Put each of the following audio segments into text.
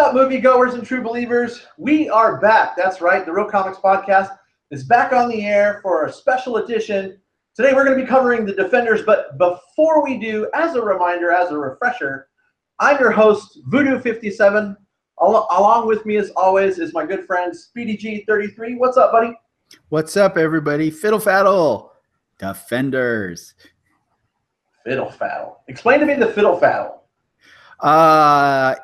up, moviegoers and true believers? We are back. That's right. The Real Comics Podcast is back on the air for a special edition. Today we're going to be covering the Defenders, but before we do, as a reminder, as a refresher, I'm your host, Voodoo57. Along with me, as always, is my good friend, Speedy G33. What's up, buddy? What's up, everybody? Fiddle Faddle, Defenders. Fiddle Faddle. Explain to me the Fiddle Faddle.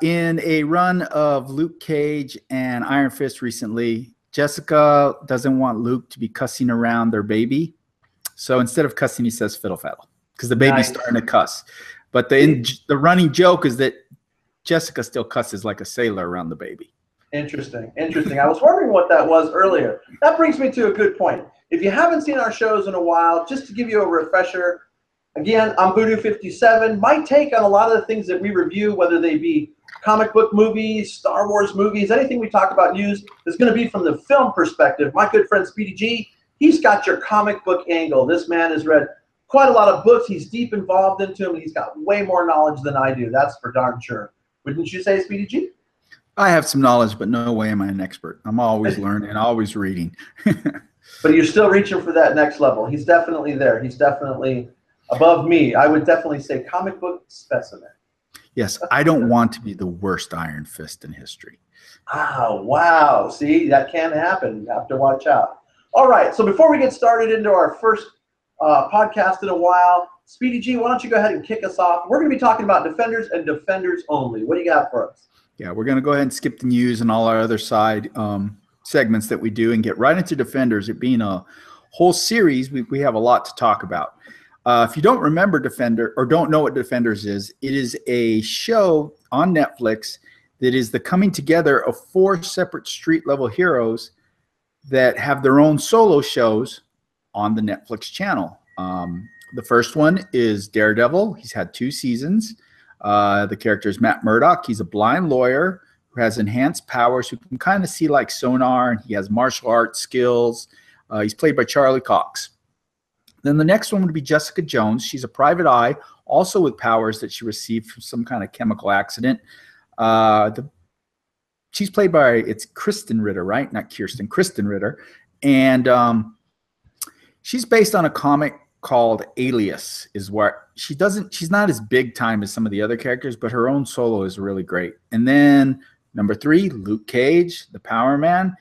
In a run of Luke Cage and Iron Fist recently, Jessica doesn't want Luke to be cussing around their baby. So instead of cussing, he says Fiddle Faddle because the baby's starting to cuss. But the running joke is that Jessica still cusses like a sailor around the baby. Interesting. I was wondering what that was earlier. That brings me to a good point. If you haven't seen our shows in a while, just to give you a refresher, again, I'm Voodoo57. My take on a lot of the things that we review, whether they be comic book movies, Star Wars movies, anything we talk about news, is going to be from the film perspective. My good friend Speedy G, he's got your comic book angle. This man has read quite a lot of books. He's deep involved into them, and he's got way more knowledge than I do. That's for darn sure. Wouldn't you say, Speedy G? I have some knowledge, but no way am I an expert. I'm always learning, always reading. But you're still reaching for that next level. He's definitely there. He's definitely above me. I would definitely say comic book specimen. Yes, I don't want to be the worst Iron Fist in history. Oh, wow. See, that can happen. You have to watch out. All right, so before we get started into our first podcast in a while, Speedy G, why don't you go ahead and kick us off? We're going to be talking about Defenders and Defenders only. What do you got for us? Yeah, we're going to go ahead and skip the news and all our other side segments that we do and get right into Defenders. It being a whole series, we have a lot to talk about. If you don't remember Defender or don't know what Defenders is, it is a show on Netflix that is the coming together of 4 separate street-level heroes that have their own solo shows on the Netflix channel. The first one is Daredevil. He's had 2 seasons. The character is Matt Murdock. He's a blind lawyer who has enhanced powers, who can kind of see like sonar, and he has martial arts skills. He's played by Charlie Cox. Then the next one would be Jessica Jones. She's a private eye, also with powers that she received from some kind of chemical accident. She's played by, it's Krysten Ritter, right? Not Kirsten, Krysten Ritter. And she's based on a comic called Alias, is where she's not as big time as some of the other characters, but her own solo is really great. And then number 3, Luke Cage, the Powerman.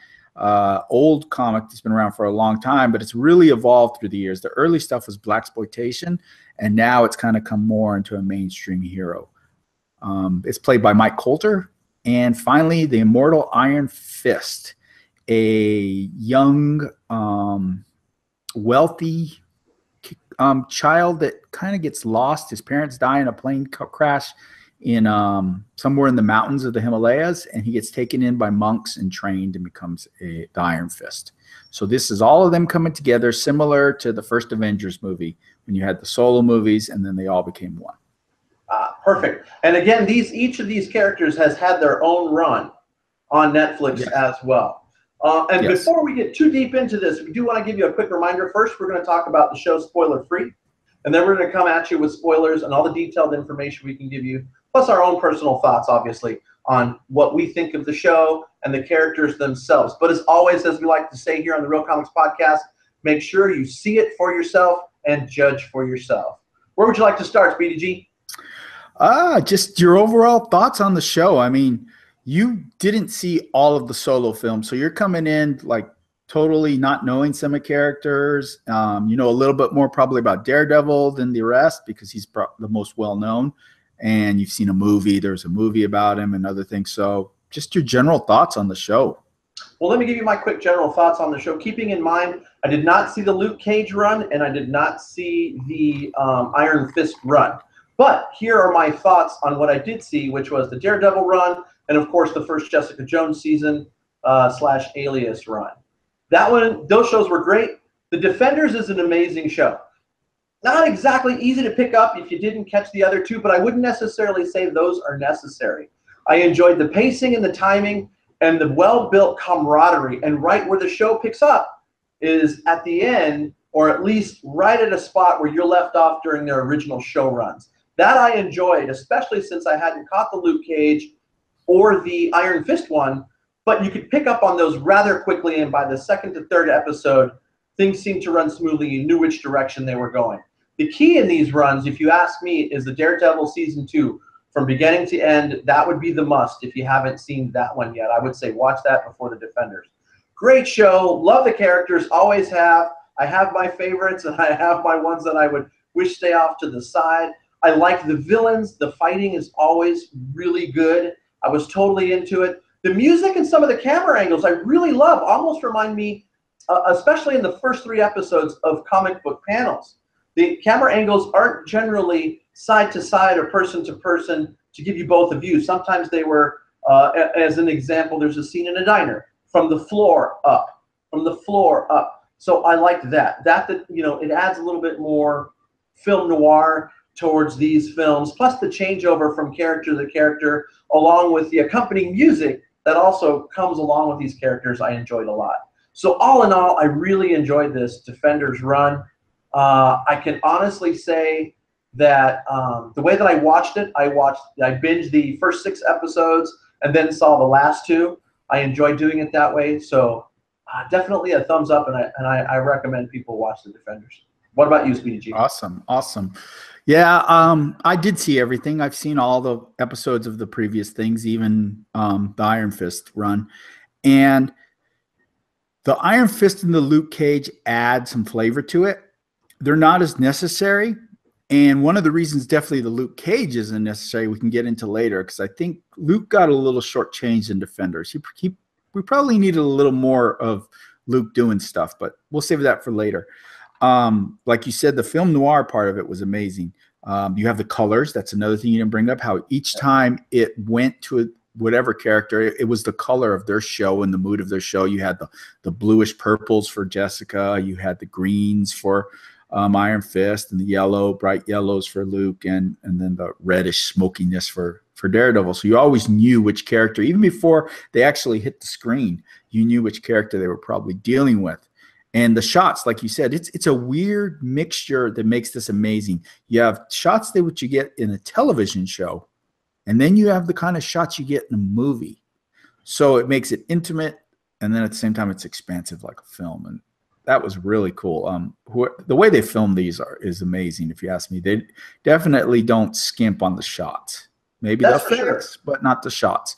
Old comic that's been around for a long time, but it's really evolved through the years. The early stuff was blaxploitation, and now it's kind of come more into a mainstream hero. It's played by Mike Colter. And finally, the Immortal Iron Fist, a young, wealthy child that kind of gets lost. His parents die in a plane crash in somewhere in the mountains of the Himalayas, and he gets taken in by monks and trained and becomes the Iron Fist. So this is all of them coming together, similar to the first Avengers movie when you had the solo movies and then they all became one. Perfect. And again, each of these characters has had their own run on Netflix as well. And before we get too deep into this, we do want to give you a quick reminder. First, we're going to talk about the show spoiler-free, and then we're going to come at you with spoilers and all the detailed information we can give you, plus our own personal thoughts, obviously, on what we think of the show and the characters themselves. But as always, as we like to say here on the Real Comics Podcast, make sure you see it for yourself and judge for yourself. Where would you like to start, Speedy G? Just your overall thoughts on the show. I mean, you didn't see all of the solo films, so you're coming in like totally not knowing some of the characters. You know a little bit more probably about Daredevil than the rest because he's the most well-known. And you've seen a movie. There's a movie about him and other things. So just your general thoughts on the show. Well, let me give you my quick general thoughts on the show. Keeping in mind, I did not see the Luke Cage run, and I did not see the Iron Fist run. But here are my thoughts on what I did see, which was the Daredevil run, and of course the first Jessica Jones season / Alias run. Those shows were great. The Defenders is an amazing show. Not exactly easy to pick up if you didn't catch the other 2, but I wouldn't necessarily say those are necessary. I enjoyed the pacing and the timing and the well-built camaraderie. And right where the show picks up is at the end, or at least right at a spot where you're left off during their original show runs. That I enjoyed, especially since I hadn't caught the Luke Cage or the Iron Fist one, but you could pick up on those rather quickly, and by the second to third episode, things seemed to run smoothly. You knew which direction they were going. The key in these runs, if you ask me, is the Daredevil Season 2. From beginning to end, that would be the must if you haven't seen that one yet. I would say watch that before the Defenders. Great show. Love the characters. Always have. I have my favorites, and I have my ones that I would wish stay off to the side. I like the villains. The fighting is always really good. I was totally into it. The music and some of the camera angles I really love. Almost remind me, especially in the first 3 episodes, of comic book panels. The camera angles aren't generally side to side or person to person to give you both a view. Sometimes they were, as an example, there's a scene in a diner from the floor up, from the floor up. So I liked that. You know, it adds a little bit more film noir towards these films, plus the changeover from character to character, along with the accompanying music that also comes along with these characters. I enjoyed a lot. So all in all, I really enjoyed this Defenders run. I can honestly say that the way that I watched it, I binged the first 6 episodes and then saw the last 2. I enjoyed doing it that way. So definitely a thumbs up, and I recommend people watch the Defenders. What about you, Speedy G? Awesome, awesome. Yeah, I did see everything. I've seen all the episodes of the previous things, even the Iron Fist run. And the Iron Fist and the Luke Cage add some flavor to it. They're not as necessary. And one of the reasons definitely the Luke Cage isn't necessary, we can get into later, because I think Luke got a little shortchanged in Defenders. We probably needed a little more of Luke doing stuff, but we'll save that for later. Like you said, the film noir part of it was amazing. You have the colors. That's another thing you didn't bring up, how each time it went to whatever character, it was the color of their show and the mood of their show. You had the bluish purples for Jessica. You had the greens for Iron Fist, and the yellow, bright yellows for Luke, and then the reddish smokiness for Daredevil. So you always knew which character, even before they actually hit the screen, you knew which character they were probably dealing with. And the shots, like you said, it's a weird mixture that makes this amazing. You have shots that what you get in a television show, and then you have the kind of shots you get in a movie. So it makes it intimate, and then at the same time it's expansive like a film. And that was really cool. The way they film these is amazing, if you ask me. They definitely don't skimp on the shots. Maybe the effects, but not the shots.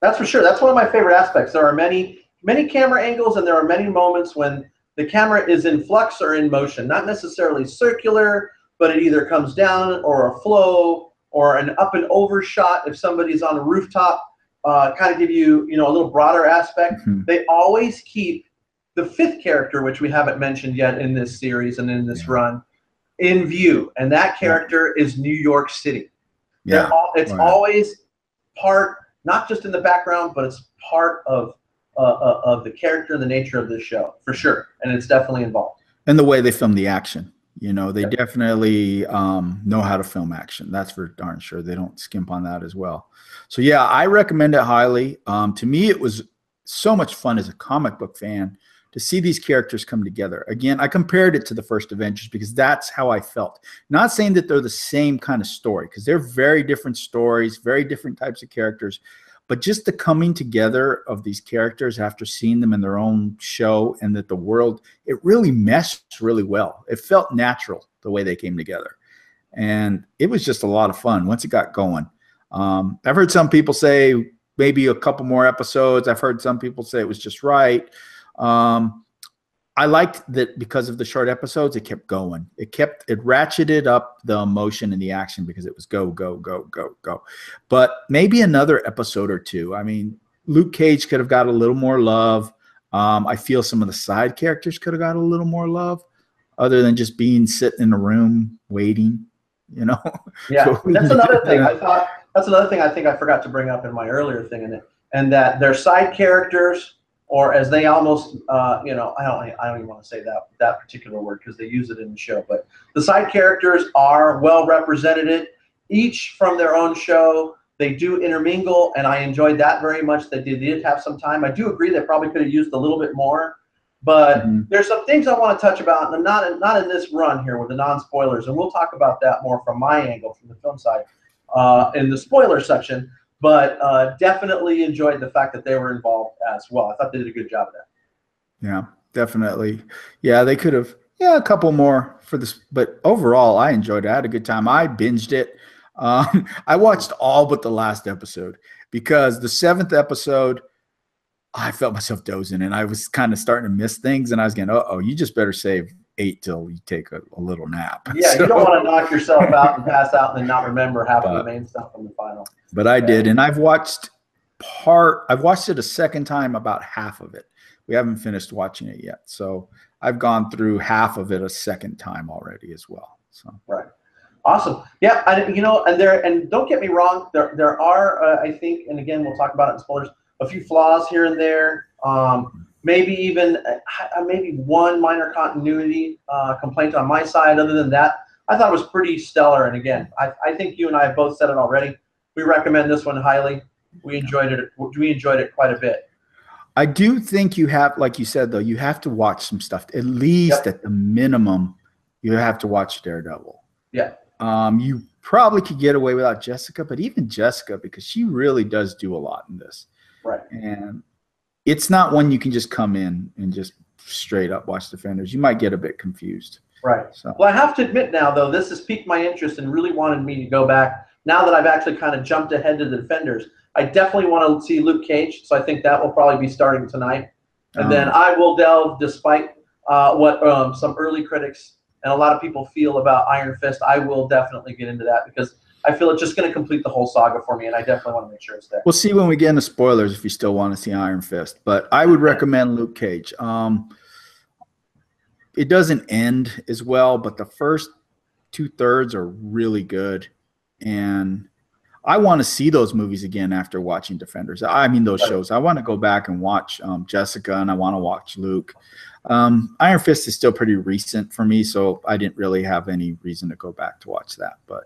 That's for sure. That's one of my favorite aspects. There are many camera angles, and there are many moments when the camera is in flux or in motion. Not necessarily circular, but it either comes down or a flow or an up and over shot if somebody's on a rooftop, kind of give you, a little broader aspect. Mm-hmm. They always keep the 5th character, which we haven't mentioned yet in this series and in this run, in view. And that character is New York City. Yeah. It's always part, not just in the background, but it's part of the character and the nature of this show, for sure. And it's definitely involved. And the way they film the action. They definitely know how to film action. That's for darn sure. They don't skimp on that as well. So, yeah, I recommend it highly. To me, it was so much fun as a comic book fan to see these characters come together. Again, I compared it to the first Avengers because that's how I felt. Not saying that they're the same kind of story, because they're very different stories, very different types of characters. But just the coming together of these characters after seeing them in their own show, and that the world, it really meshed really well. It felt natural the way they came together. And it was just a lot of fun once it got going. I've heard some people say maybe a couple more episodes. I've heard some people say it was just right. I liked that because of the short episodes, it kept going. It ratcheted up the emotion and the action because it was go, go, go, go, go. But maybe another episode or 2. I mean, Luke Cage could have got a little more love. I feel some of the side characters could have got a little more love, other than just sitting in a room waiting, Yeah, so that's another thing. That's another thing I think I forgot to bring up in my earlier thing, and that their side characters, or as they almost, I don't even want to say that particular word because they use it in the show, but the side characters are well represented, each from their own show. They do intermingle, and I enjoyed that very much. They did have some time. I do agree they probably could have used a little bit more, but there's some things I want to touch about, and not in this run here with the non-spoilers, and we'll talk about that more from my angle, from the film side, in the spoiler section. but definitely enjoyed the fact that they were involved as well. I thought they did a good job of that. Yeah, definitely. Yeah, they could have, yeah, a couple more for this, but overall, I enjoyed it. I had a good time. I binged it. I watched all but the last episode because the 7th episode, I felt myself dozing and I was kind of starting to miss things, and I was going, oh, you just better save 8 till you take a little nap. Yeah, so, you don't want to knock yourself out and pass out and then not remember half of the main stuff from the final. But I did, and I've watched it a second time, about half of it. We haven't finished watching it yet, so I've gone through half of it a second time already as well. So right, awesome. Yeah, and don't get me wrong, there are I think, and again we'll talk about it in spoilers, a few flaws here and there. Maybe even maybe one minor continuity complaint on my side. Other than that, I thought it was pretty stellar. And again, I think you and I have both said it already. We recommend this one highly. We enjoyed it. We enjoyed it quite a bit. I do think you have, like you said, though, you have to watch some stuff. At least at the minimum, you have to watch Daredevil. Yeah. You probably could get away without Jessica, but even Jessica, because she really does do a lot in this. Right. And it's not one you can just come in and just straight up watch Defenders. You might get a bit confused. Right. So. Well, I have to admit now, though, this has piqued my interest and really wanted me to go back. Now that I've actually kind of jumped ahead to the Defenders, I definitely want to see Luke Cage, so I think that will probably be starting tonight. And then I will delve, despite what some early critics and a lot of people feel about Iron Fist, I will definitely get into that because I feel it's just going to complete the whole saga for me, and I definitely want to make sure it's there. We'll see when we get into spoilers if you still want to see Iron Fist, but I would recommend Luke Cage. It doesn't end as well, but the first 2/3 are really good, and I want to see those movies again after watching Defenders. I mean, those shows. I want to go back and watch Jessica, and I want to watch Luke. Iron Fist is still pretty recent for me, so I didn't really have any reason to go back to watch that. But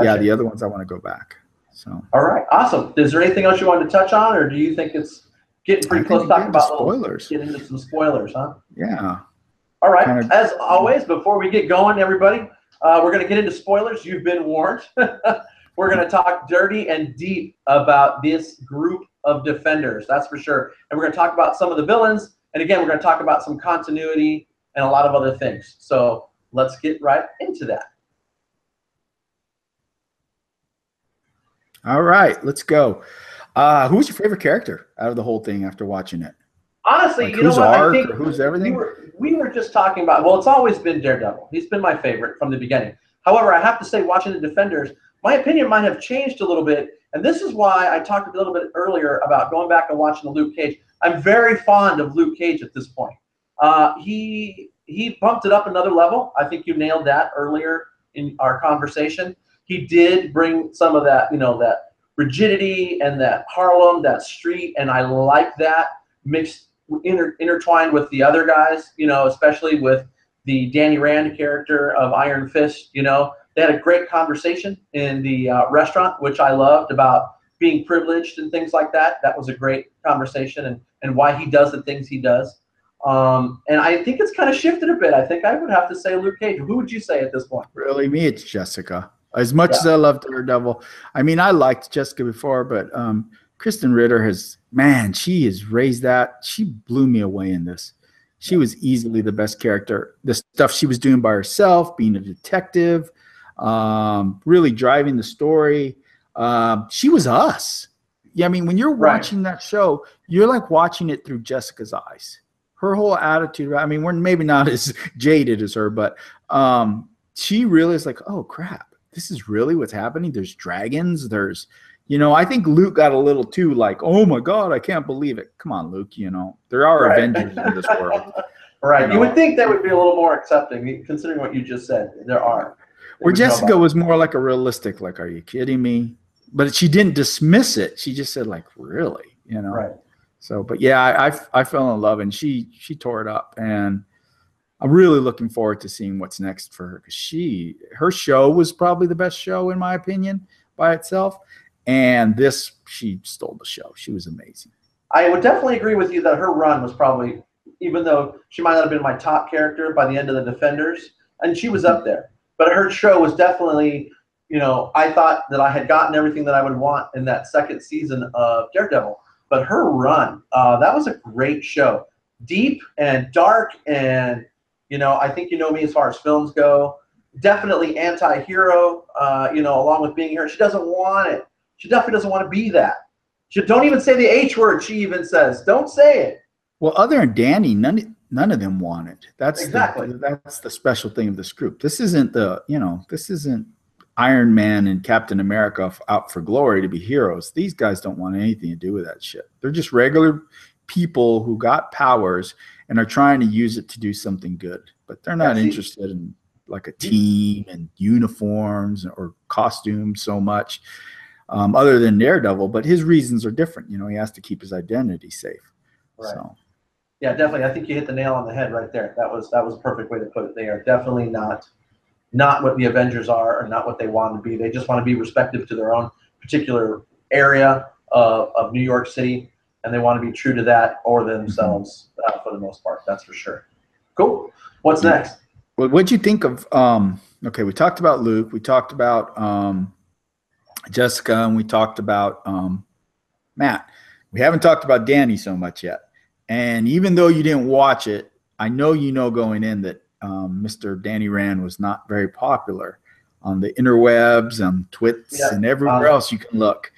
yeah, the other ones I want to go back. So all right, awesome. Is there anything else you wanted to touch on, or do you think it's getting pretty close to talking about spoilers? Get into some spoilers, huh? Yeah. All right. As always, before we get going, everybody, we're going to get into spoilers. You've been warned. We're going to talk dirty and deep about this group of Defenders, that's for sure. And we're going to talk about some of the villains. And again, we're going to talk about some continuity and a lot of other things. So let's get right into that. All right, let's go. Who was your favorite character out of the whole thing after watching it? Honestly, like you know what? I think who's everything? We were just talking about, well, it's always been Daredevil. He's been my favorite from the beginning. However, I have to say, watching the Defenders, my opinion might have changed a little bit, and this is why I talked a little bit earlier about going back and watching the Luke Cage. I'm very fond of Luke Cage at this point. He bumped it up another level. I think you nailed that earlier in our conversation. He did bring some of that, that rigidity and that Harlem, that street, and I like that mixed, intertwined with the other guys, especially with the Danny Rand character of Iron Fist, They had a great conversation in the restaurant, which I loved, about being privileged and things like that. That was a great conversation and why he does the things he does. And I think it's kind of shifted a bit. I think I would have to say Luke Cage. Who would you say at this point? Really, me, it's Jessica. As much as I love Daredevil, I mean, I liked Jessica before, but Krysten Ritter she has raised that. She blew me away in this. She was easily the best character. The stuff she was doing by herself, being a detective, really driving the story. She was us. Yeah, I mean, when you're watching that show, you're like watching it through Jessica's eyes. Her whole attitude, I mean, we're maybe not as jaded as her, but she really is like, oh, crap, this is really what's happening. There's dragons. There's, I think Luke got a little too like, oh, my God, I can't believe it. Come on, Luke, there are Avengers in this world. Right. You would think that would be a little more accepting, considering what you just said. There are. Where Jessica was more like a realistic, like, are you kidding me? But she didn't dismiss it. She just said, like, really, Right. So, but yeah, I fell in love, and she tore it up, and I'm really looking forward to seeing what's next for her, because her show was probably the best show in my opinion by itself, and she stole the show. She was amazing. I would definitely agree with you that her run was probably, even though she might not have been my top character by the end of the Defenders, and she was up there. But her show was definitely, you know, I thought that I had gotten everything that I would want in that second season of Daredevil. But her run, that was a great show. Deep and dark, and, you know, I think you know me as far as films go. Definitely anti-hero, you know, along with being here. She doesn't want it. She definitely doesn't want to be that. She, don't even say the H word, she even says. Don't say it. Well, other than Danny, none of them want it. That's exactly. That's the special thing of this group. This isn't this isn't Iron Man and Captain America out for glory to be heroes. These guys don't want anything to do with that shit. They're just regular people who got powers and are trying to use it to do something good. But they're not interested in like a team and uniforms or costumes so much, other than Daredevil. But his reasons are different. You know, he has to keep his identity safe. Right. So. Yeah, definitely. I think you hit the nail on the head right there. That was a perfect way to put it. They are definitely not what the Avengers are, or not what they want to be. They just want to be respective to their own particular area of New York City, and they want to be true to that or themselves for the most part. That's for sure. Cool. What's next? Well, what'd you think of? Okay, we talked about Luke. We talked about Jessica, and we talked about Matt. We haven't talked about Danny so much yet. And even though you didn't watch it, I know you know going in that Mr. Danny Rand was not very popular on the interwebs, Twits, and everywhere else you can look.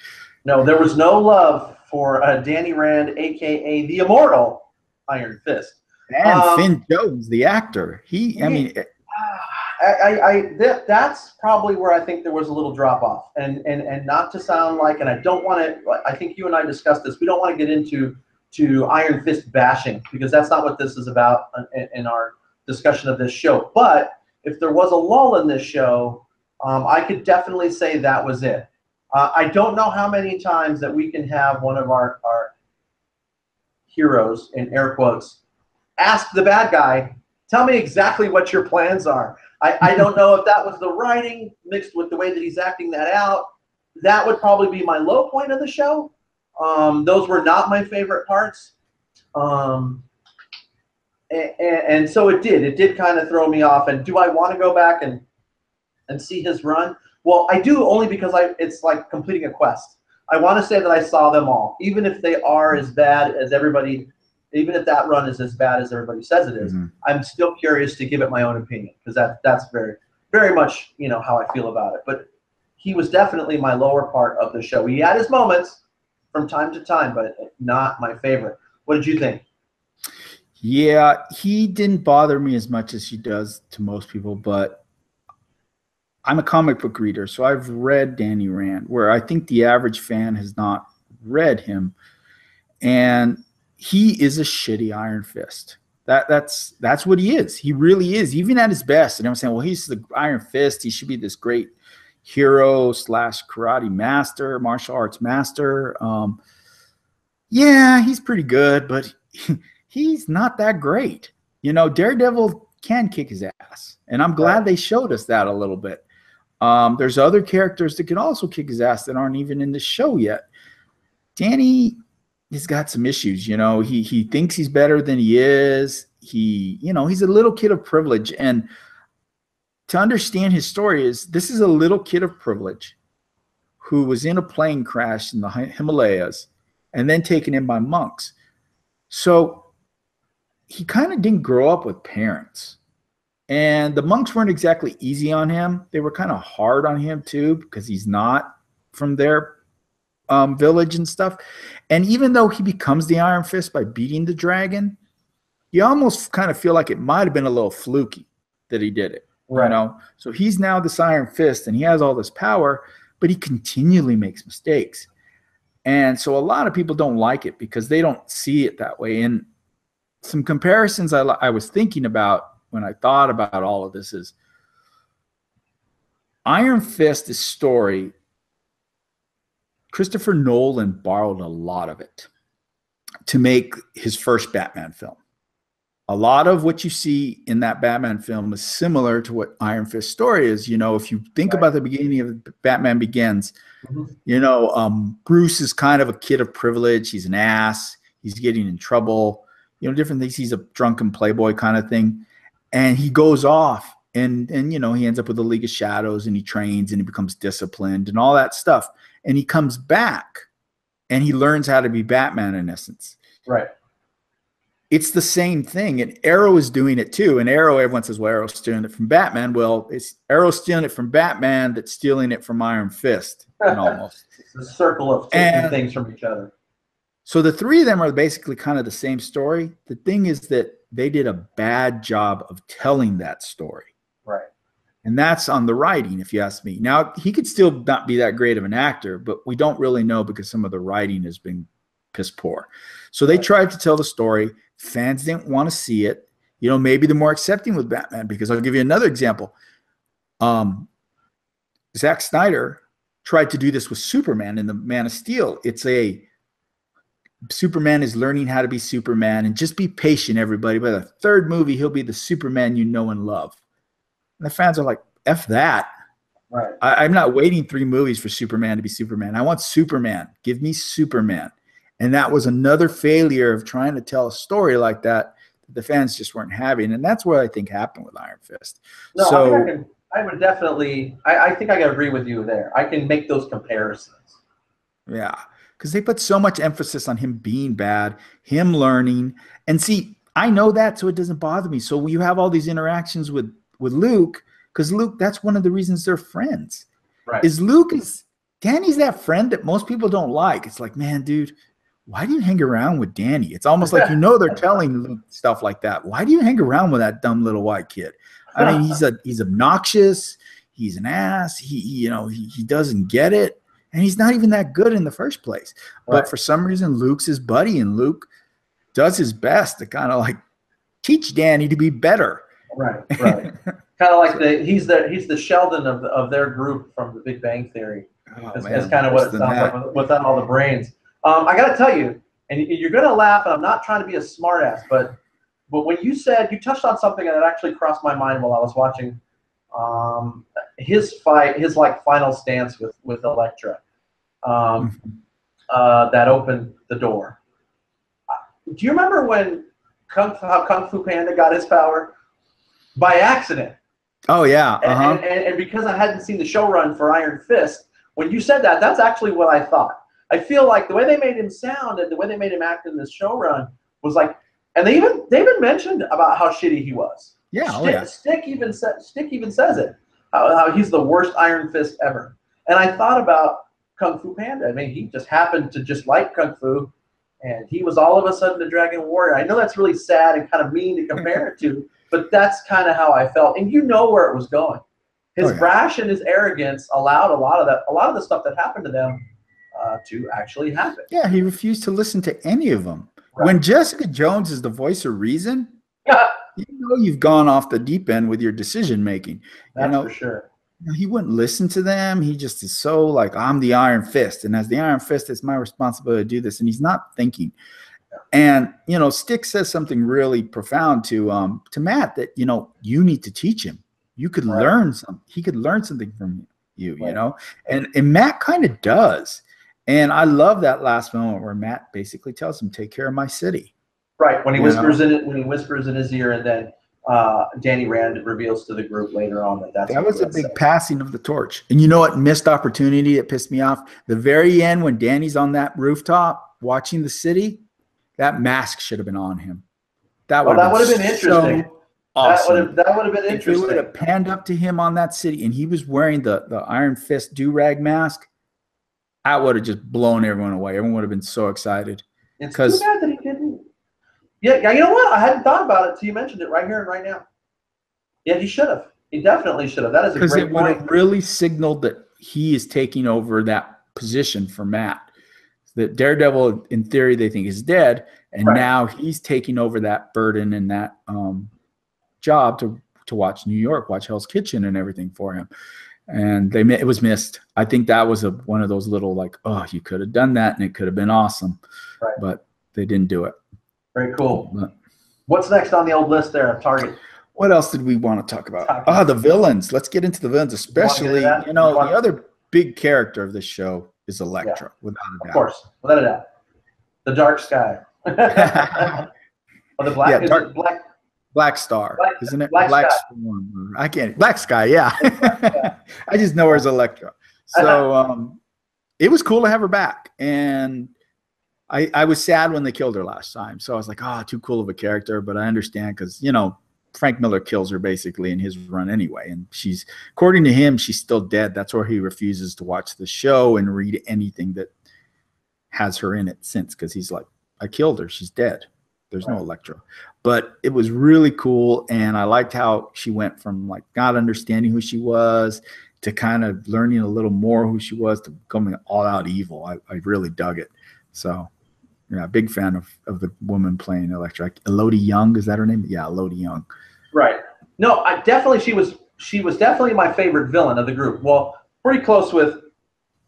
No, there was no love for Danny Rand, a.k.a. the Immortal Iron Fist. And Finn Jones, the actor. That's probably where I think there was a little drop off. And not to sound like, and I don't want to, I think you and I discussed this, we don't want to get into Iron Fist bashing, because that's not what this is about in our discussion of this show. But if there was a lull in this show, I could definitely say that was it. I don't know how many times that we can have one of our heroes, in air quotes, ask the bad guy, tell me exactly what your plans are. I don't know if that was the writing mixed with the way that he's acting that out. That would probably be my low point of the show. Those were not my favorite parts. And so it did kind of throw me off. And do I want to go back and see his run? Well, I do, only because it's like completing a quest. I want to say that I saw them all, even if they are as bad as everybody, even if that run is as bad as everybody says it is. I'm still curious to give it my own opinion, because that's very, very much, you know, how I feel about it. But he was definitely my lower part of the show. He had his moments from time to time, but not my favorite. What did you think? Yeah, he didn't bother me as much as he does to most people, but I'm a comic book reader, so I've read Danny Rand, where I think the average fan has not read him. And he is a shitty Iron Fist. That's what he is. He really is, even at his best. And I'm saying, well, he's the Iron Fist. He should be this great hero / karate master, martial arts master. Yeah, he's pretty good, but he's not that great. You know, Daredevil can kick his ass, and I'm glad they showed us that a little bit. There's other characters that can also kick his ass that aren't even in the show yet. Danny has got some issues. You know, he thinks he's better than he is. He's a little kid of privilege, and to understand his story this is a little kid of privilege who was in a plane crash in the Himalayas and then taken in by monks. So he kind of didn't grow up with parents. And the monks weren't exactly easy on him. They were kind of hard on him too, because he's not from their village and stuff. And even though he becomes the Iron Fist by beating the dragon, you almost kind of feel like it might have been a little fluky that he did it. Right. You know, so he's now this Iron Fist and he has all this power, but he continually makes mistakes. And so a lot of people don't like it because they don't see it that way. And some comparisons I was thinking about when I thought about all of this is Iron Fist's story. Christopher Nolan borrowed a lot of it to make his first Batman film. A lot of what you see in that Batman film is similar to what Iron Fist's story is. You know, if you think about the beginning of Batman Begins, you know, Bruce is kind of a kid of privilege. He's an ass. He's getting in trouble. You know, different things. He's a drunken playboy kind of thing. And he goes off and you know, he ends up with the League of Shadows, and he trains and he becomes disciplined and all that stuff. And he comes back and he learns how to be Batman in essence. Right. It's the same thing. And Arrow is doing it too. And Arrow, everyone says, well, Arrow's stealing it from Batman. Well, it's Arrow stealing it from Batman that's stealing it from Iron Fist. And almost. It's a circle of taking things from each other. So the three of them are basically kind of the same story. The thing is that they did a bad job of telling that story. Right. And that's on the writing, if you ask me. Now, he could still not be that great of an actor, but we don't really know because some of the writing has been piss poor. So they tried to tell the story. Fans didn't want to see it. You know, maybe they're more accepting with Batman, because I'll give you another example. Zack Snyder tried to do this with Superman in the Man of Steel. It's a Superman is learning how to be Superman, and just be patient, everybody. By the third movie, he'll be the Superman you know and love. And the fans are like, F that. Right. I'm not waiting 3 movies for Superman to be Superman. I want Superman. Give me Superman. And that was another failure of trying to tell a story like that the fans just weren't having. And that's what I think happened with Iron Fist. No, So I would definitely, I think I can agree with you there. I can make those comparisons. yeah, because they put so much emphasis on him being bad, him learning. And see, I know that, so it doesn't bother me. So you have all these interactions with Luke, because Luke, that's one of the reasons they're friends. Right. Danny's that friend that most people don't like. It's like, man, dude, why do you hang around with Danny? It's almost like, you know, they're telling Luke stuff like that. Why do you hang around with that dumb little white kid? I mean, he's obnoxious. He's an ass. He doesn't get it. And he's not even that good in the first place. Right. But for some reason, Luke's his buddy, and Luke does his best to kind of like teach Danny to be better. Right. Kind of like he's the Sheldon of their group from The Big Bang Theory. That's kind of what it sounds like without all the brains. I got to tell you, and you're going to laugh, and I'm not trying to be a smartass, but when you touched on something that actually crossed my mind while I was watching his final stance with Elecktra, that opened the door. Do you remember when how Kung Fu Panda got his power? By accident. Oh, yeah. And because I hadn't seen the show run for Iron Fist, when you said that, that's actually what I thought. I feel like the way they made him sound and the way they made him act in this show run was like, and they even mentioned about how shitty he was. Yeah. Stick even says it, how he's the worst Iron Fist ever. And I thought about Kung Fu Panda. I mean, he just happened to just like Kung Fu, and he was all of a sudden a Dragon Warrior. I know that's really sad and kind of mean to compare it to, but that's kind of how I felt. And you know where it was going. His brash and his arrogance allowed a lot of the stuff that happened to them to actually happen. Yeah, he refused to listen to any of them. Right. When Jessica Jones is the voice of reason, you know you've gone off the deep end with your decision making. That's for sure. He wouldn't listen to them. He just is so like, I'm the Iron Fist, and as the Iron Fist, it's my responsibility to do this. And he's not thinking. And Stick says something really profound to Matt, that you need to teach him. You could learn something. He could learn something from you. And Matt kind of does. And I love that last moment where Matt basically tells him, "Take care of my city." Right. When he whispers in his ear, and then Danny Rand reveals to the group later on that was a big passing of the torch. And you know what missed opportunity that pissed me off? The very end, when Danny's on that rooftop watching the city, that mask should have been on him. That would have been interesting. So awesome. That would have been interesting. If we would have panned up to him on that city, and he was wearing the Iron Fist do-rag mask, I would have just blown everyone away. Everyone would have been so excited. It's too bad that he didn't. Yeah, you know what? I hadn't thought about it until you mentioned it right here and right now. Yeah, he should have. He definitely should have. That is a great point. Because it would have really signaled that he is taking over that position for Matt. That Daredevil, in theory, they think is dead, and now he's taking over that burden and that job to watch New York, watch Hell's Kitchen and everything for him. And it was missed. I think that was one of those little like, oh, you could have done that and it could have been awesome, but they didn't do it. Very cool. But what's next on the old list there of Target? What else did we want to talk about? The villains. Let's get into the villains, especially the other big character of this show is Elecktra, without a doubt. Of course, without a doubt. The dark sky. Or the black. Black Star, isn't it? Black Sky. Storm. I can't. Black Sky, yeah. Yeah. I just know her as Elecktra. So it was cool to have her back. And I was sad when they killed her last time. So I was like, too cool of a character. But I understand because, Frank Miller kills her basically in his run anyway. And she's, according to him, she's still dead. That's why he refuses to watch the show and read anything that has her in it since, because he's like, I killed her. She's dead. There's no Elecktra. But it was really cool. And I liked how she went from like not understanding who she was to kind of learning a little more who she was to becoming all out evil. I really dug it. So, yeah, big fan of the woman playing Elecktra. Elodie Young, is that her name? Yeah, Elodie Young. Right. No, she was definitely my favorite villain of the group. Well, pretty close with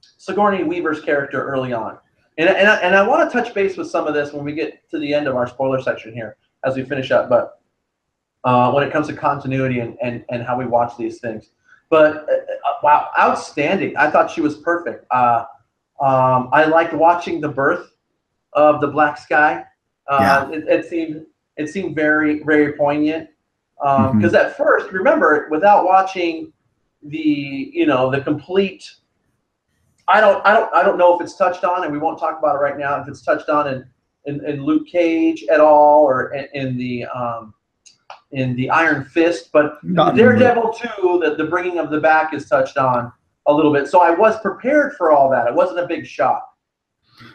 Sigourney Weaver's character early on. And I want to touch base with some of this when we get to the end of our spoiler section here as we finish up. But when it comes to continuity and how we watch these things. But wow, outstanding. I thought she was perfect. I liked watching the birth of the Black Sky. It seemed very, very poignant. Because at first, remember, without watching the complete, I don't know if it's touched on, and we won't talk about it right now, if it's touched on in Luke Cage at all, or in the Iron Fist, but Daredevil 2, the bringing of the back is touched on a little bit. So I was prepared for all that. It wasn't a big shock,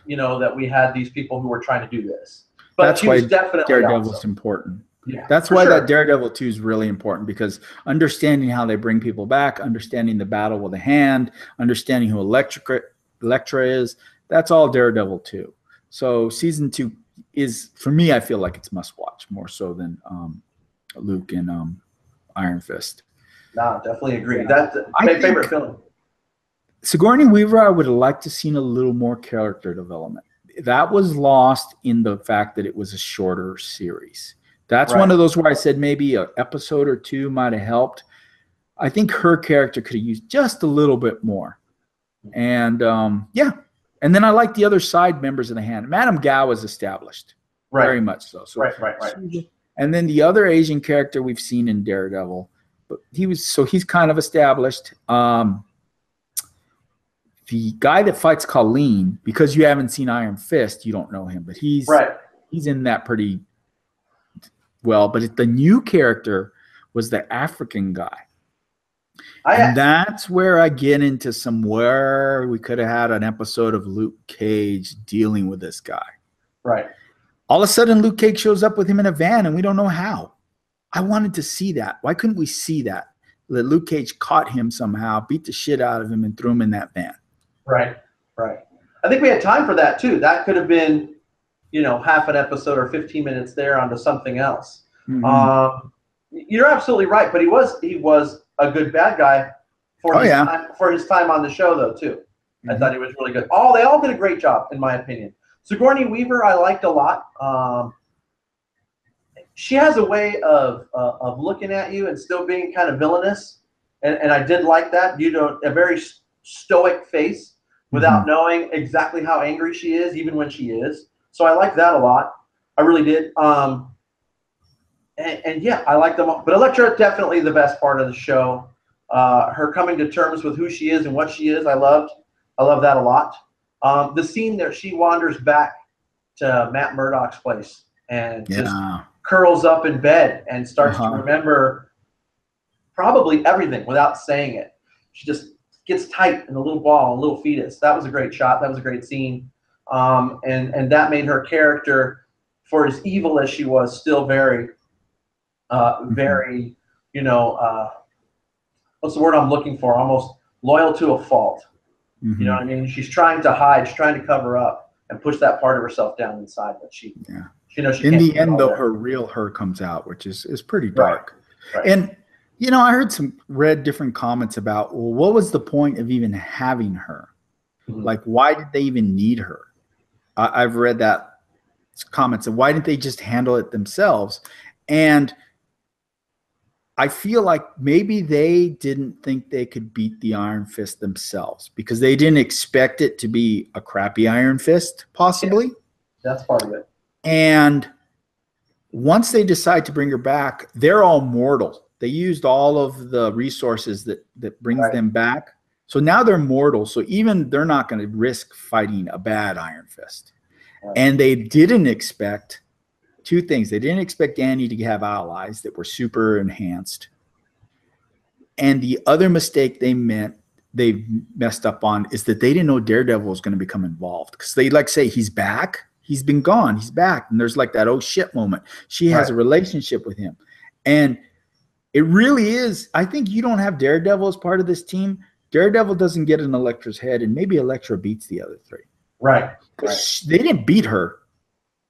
that we had these people who were trying to do this. But that's why Daredevil's awesome. Important. Yeah, that's why that Daredevil 2 is really important, because understanding how they bring people back, understanding the battle with the hand, understanding who Elecktra is, that's all Daredevil 2. So season 2 is, for me, I feel like it's must watch more so than Luke and Iron Fist. No, definitely agree. That's my favorite film. Sigourney Weaver, I would have liked to have seen a little more character development. That was lost in the fact that it was a shorter series. That's one of those where I said maybe an episode or two might have helped. I think her character could have used just a little bit more. And and then I like the other side members of the hand. Madame Gao was established, very much so. Right. And then the other Asian character we've seen in Daredevil, but he's kind of established. The guy that fights Colleen, because you haven't seen Iron Fist, you don't know him, but he's in that pretty well. But the new character was the African guy. And that's where I get into somewhere we could have had an episode of Luke Cage dealing with this guy. Right. All of a sudden, Luke Cage shows up with him in a van, and we don't know how. I wanted to see that. Why couldn't we see that? That Luke Cage caught him somehow, beat the shit out of him, and threw him in that van. Right. I think we had time for that, too. That could have been, half an episode or 15 minutes there onto something else. Mm-hmm. You're absolutely right, but he was a good bad guy for his time on the show, though, too. Mm-hmm. I thought he was really good. They all did a great job, in my opinion. Sigourney Weaver, I liked a lot. She has a way of looking at you and still being kind of villainous, and I did like that. A very stoic face without knowing exactly how angry she is, even when she is. So I like that a lot. I really did. And yeah, I like them all. But Elecktra, definitely the best part of the show. Her coming to terms with who she is and what she is, I loved. I love that a lot. The scene there, she wanders back to Matt Murdock's place and just curls up in bed and starts to remember probably everything without saying it. She just gets tight in a little ball, a little fetus. That was a great shot. That was a great scene. And that made her character, for as evil as she was, still very, very, what's the word I'm looking for? Almost loyal to a fault. Mm-hmm. You know what I mean? She's trying to hide. She's trying to cover up and push that part of herself down inside. But she knows she in can't the end, though, there. Her real her comes out, which is pretty dark. Right. And I read different comments about, well, what was the point of even having her? Mm-hmm. Like, why did they even need her? I've read that comments of why didn't they just handle it themselves? And I feel like maybe they didn't think they could beat the Iron Fist themselves because they didn't expect it to be a crappy Iron Fist, possibly. Yeah, that's part of it. And once they decide to bring her back, they're all mortal. They used all of the resources that brings them back. So now they're mortal. So even they're not going to risk fighting a bad Iron Fist. Right. And they didn't expect two things. They didn't expect Danny to have allies that were super enhanced. And the other mistake they messed up on is that they didn't know Daredevil was going to become involved, because they like say he's back. He's been gone. He's back. And there's like that oh shit moment. She has a relationship with him. And it really is. I think you don't have Daredevil as part of this team. Daredevil doesn't get in Elektra's head, and maybe Elecktra beats the other three. Right. They didn't beat her.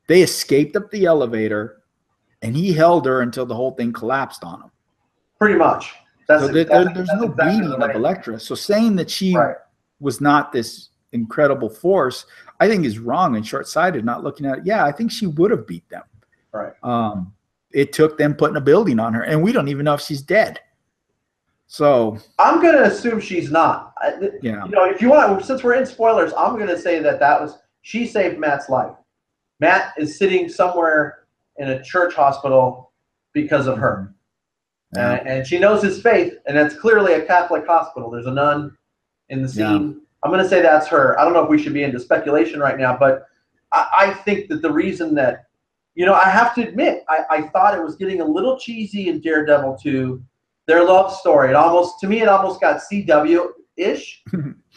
They escaped up the elevator, and he held her until the whole thing collapsed on him. Pretty much. There's no beating of Elecktra. So saying that she was not this incredible force, I think is wrong and short-sighted, not looking at it. Yeah, I think she would have beat them. Right. It took them putting a building on her, and we don't even know if she's dead. So I'm going to assume she's not. Yeah. You know, if you want, since we're in spoilers, I'm going to say that she saved Matt's life. Matt is sitting somewhere in a church hospital because of her. And she knows his faith, and it's clearly a Catholic hospital. There's a nun in the scene. Yeah. I'm going to say that's her. I don't know if we should be into speculation right now, but I think that the reason that, you know, I have to admit, I thought it was getting a little cheesy in Daredevil 2, their love story. To me, it almost got CW-ish.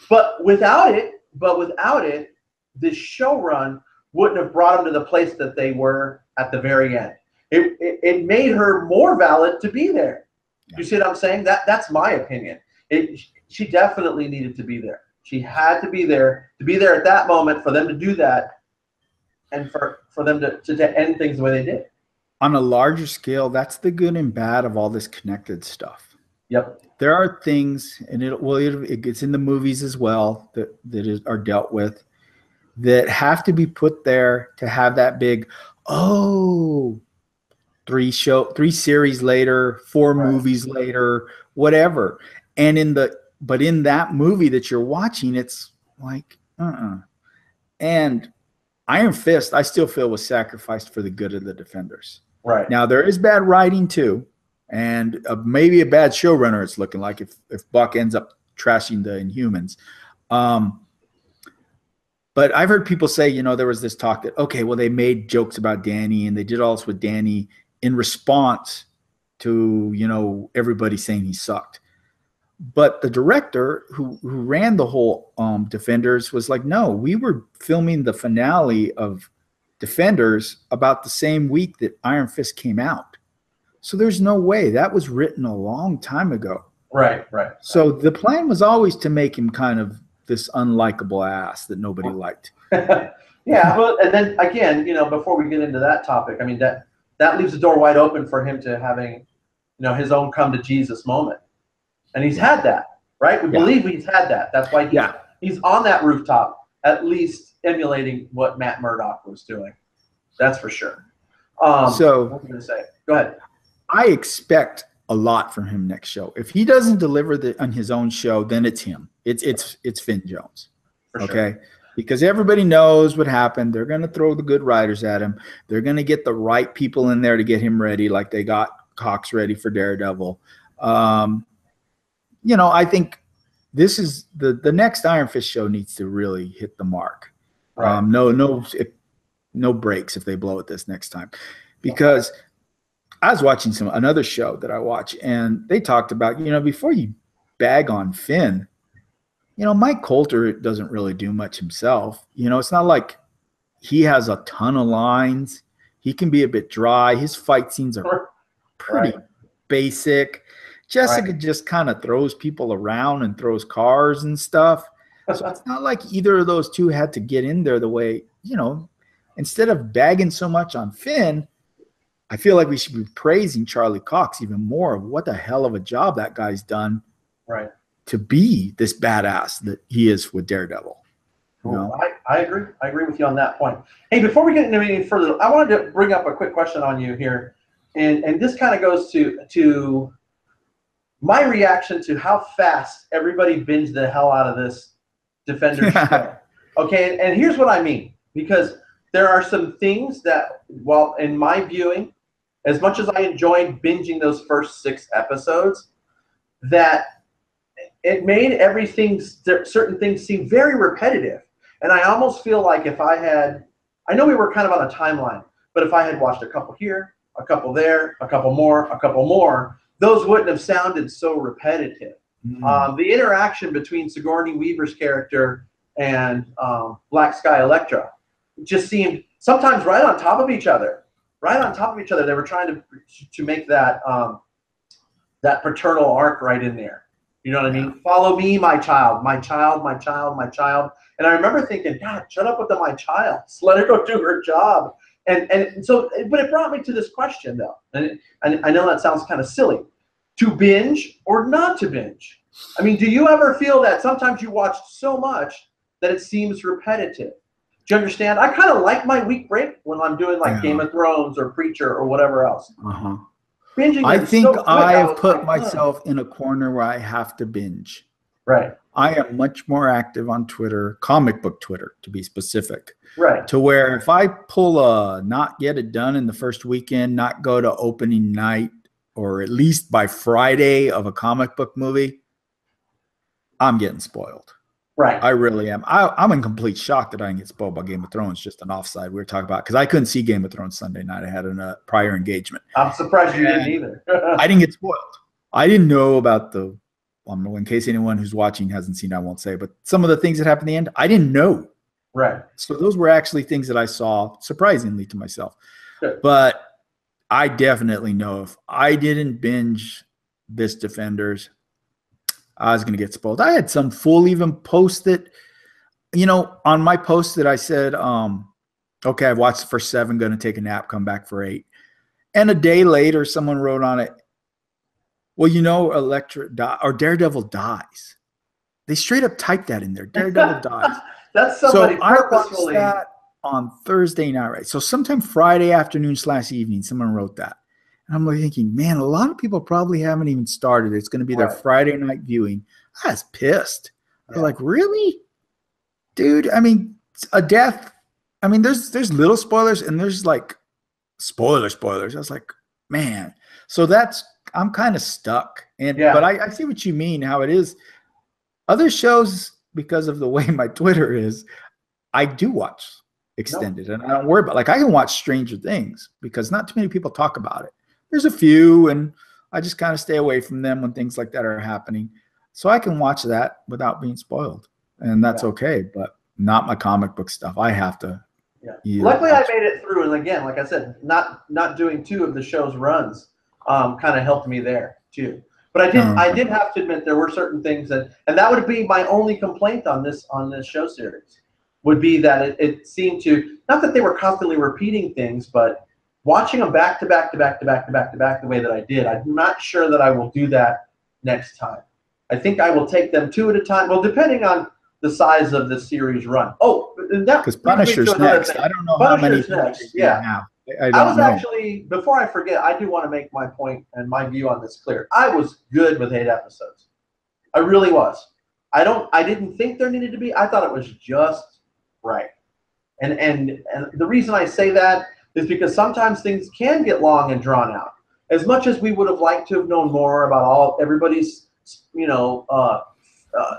but without it, this show run wouldn't have brought them to the place that they were at the very end. It made her more valid to be there. Yeah. You see what I'm saying? That's my opinion. She definitely needed to be there. She had to be there at that moment for them to do that, and for them to end things the way they did. On a larger scale, that's the good and bad of all this connected stuff. Yep. There are things, and it gets in the movies as well, that are dealt with, that have to be put there to have that big, 3 series later, 4 movies later, whatever. And in that movie that you're watching, it's like, And Iron Fist, I still feel, was sacrificed for the good of the Defenders. Right. Now, there is bad writing too, and maybe a bad showrunner, it's looking like, if Buck ends up trashing the Inhumans. But I've heard people say, you know, there was this talk that, okay, well, they made jokes about Danny, and they did all this with Danny in response to, you know, everybody saying he sucked. But the director who ran the whole Defenders was like, no, we were filming the finale of Defenders about the same week that Iron Fist came out. So there's no way. That was written a long time ago. Right. So the plan was always to make him kind of this unlikable ass that nobody liked. Yeah, well, and then again, you know, before we get into that topic, I mean, that leaves the door wide open for him to having, you know, his own come to Jesus moment. And he's had that, right? We believe he's had that. That's why he's on that rooftop, at least emulating what Matt Murdock was doing. That's for sure. So what was I going to say? Go ahead. I expect a lot from him next show. If he doesn't deliver on his own show, then it's him. It's Finn Jones. Okay? Sure. Because everybody knows what happened. They're going to throw the good writers at him. They're going to get the right people in there to get him ready, like they got Cox ready for Daredevil. You know, I think this is the next Iron Fist show needs to really hit the mark. Right. No breaks if they blow it this next time, because I was watching another show that I watch, and they talked about, you know, before you bag on Finn, you know, Mike Colter doesn't really do much himself. You know, it's not like he has a ton of lines. He can be a bit dry. His fight scenes are pretty basic. Jessica just kind of throws people around and throws cars and stuff. So it's not like either of those two had to get in there the way, you know, instead of bagging so much on Finn, I feel like we should be praising Charlie Cox even more. What the hell of a job that guy's done to be this badass that he is with Daredevil. Cool. You know? I agree. I agree with you on that point. Hey, before we get into anything further, I wanted to bring up a quick question on you here. And this kind of goes to my reaction to how fast everybody binged the hell out of this Defenders show. Okay, and here's what I mean. Because there are some things that, well, in my viewing, as much as I enjoyed binging those first 6 episodes, that it made everything, certain things seem very repetitive. And I almost feel like if I had, I know we were kind of on a timeline, but if I had watched a couple here, a couple there, a couple more, those wouldn't have sounded so repetitive. The interaction between Sigourney Weaver's character and Black Sky Elecktra just seemed sometimes right on top of each other. Right on top of each other. They were trying to make that that paternal arc right in there. You know what I mean? Follow me, my child, my child, my child, my child. And I remember thinking, God, shut up with the my child. Just let her go do her job. And so, but it brought me to this question, though. And I know that sounds kind of silly. To binge or not to binge? I mean, do you ever feel that sometimes you watch so much that it seems repetitive? Do you understand? I kind of like my week break when I'm doing like Game of Thrones or Preacher or whatever else. Binging I think so quick, I have put like, myself in a corner where I have to binge. Right. I am much more active on Twitter, comic book Twitter to be specific. Right. To where if I pull a not get it done in the first weekend, not go to opening night, or at least by Friday of a comic book movie, I'm getting spoiled. Right. I really am. I'm in complete shock that I didn't get spoiled by Game of Thrones, just an offside we were talking about, because I couldn't see Game of Thrones Sunday night. I had a prior engagement. I'm surprised you didn't either. I didn't get spoiled. I didn't know about the, in case anyone who's watching hasn't seen, I won't say, but some of the things that happened at the end, I didn't know. Right. So those were actually things that I saw, surprisingly to myself. Good. But I definitely know if I didn't binge this Defenders, I was going to get spoiled. I had some fool even post it, on my post that I said, okay, I've watched the first 7, going to take a nap, come back for 8. And a day later, someone wrote on it, well, Elecktra or Daredevil dies. They straight up typed that in there. Daredevil dies. That's somebody purposefully. I watched that on Thursday night, right? So sometime Friday afternoon / evening, someone wrote that. And I'm like thinking, man, a lot of people probably haven't even started. It's going to be their Friday night viewing. I was pissed. I was like, really? Dude, I mean, a death. I mean, there's little spoilers and there's like spoilers. I was like, man. So I'm kind of stuck. But I see what you mean, how it is. Other shows, because of the way my Twitter is, I do watch extended. And I don't worry about, like, I can watch Stranger Things because not too many people talk about it. There's a few, and I just kind of stay away from them when things like that are happening. So I can watch that without being spoiled. And that's okay, but not my comic book stuff. I have to. Luckily, I made it through. And again, like I said, not doing 2 of the show's runs kind of helped me there too. But I did have to admit there were certain things and that would be my only complaint on this show series, would be that it seemed to, not that they were constantly repeating things, but watching them back to back the way that I did, I'm not sure that I will do that next time. I think I will take them 2 at a time. Well, depending on the size of the series run. Oh, because Punisher's next. I don't know Punisher's how many next. Yeah. I was actually, before I forget, I do want to make my point and my view on this clear. I was good with 8 episodes. I really was. I didn't think there needed to be. I thought it was just right. And the reason I say that is because sometimes things can get long and drawn out. As much as we would have liked to have known more about everybody's,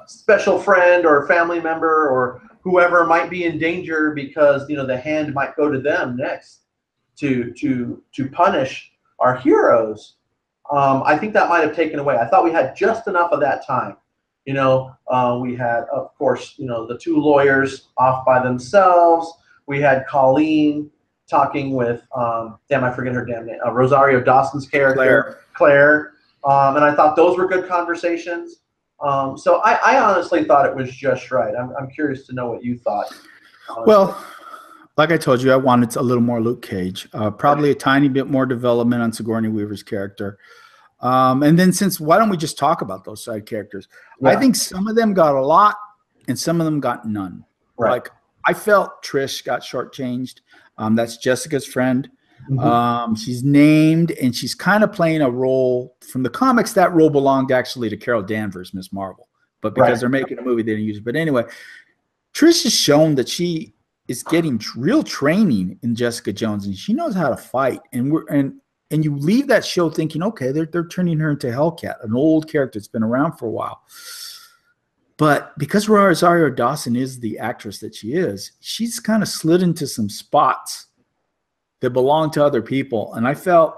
special friend or family member or whoever might be in danger because the hand might go to them next to punish our heroes, I think that might have taken away. I thought we had just enough of that time. We had, of course, the 2 lawyers off by themselves. We had Colleen talking with, I forget her damn name, Rosario Dawson's character, Claire. And I thought those were good conversations. So I honestly thought it was just right. I'm curious to know what you thought. Well, like I told you, I wanted a little more Luke Cage, probably a tiny bit more development on Sigourney Weaver's character. And then why don't we just talk about those side characters? Yeah. I think some of them got a lot and some of them got none. Right. Like I felt Trish got shortchanged. That's Jessica's friend. Mm-hmm. She's named and she's kind of playing a role from the comics. That role belonged actually to Carol Danvers, Ms. Marvel, but because they're making a movie, they didn't use it. But anyway, Trish has shown that she is getting real training in Jessica Jones, and she knows how to fight. And you leave that show thinking, okay, they're turning her into Hellcat, an old character that's been around for a while. But because Rosario Dawson is the actress that she is, she's kind of slid into some spots that belong to other people. And I felt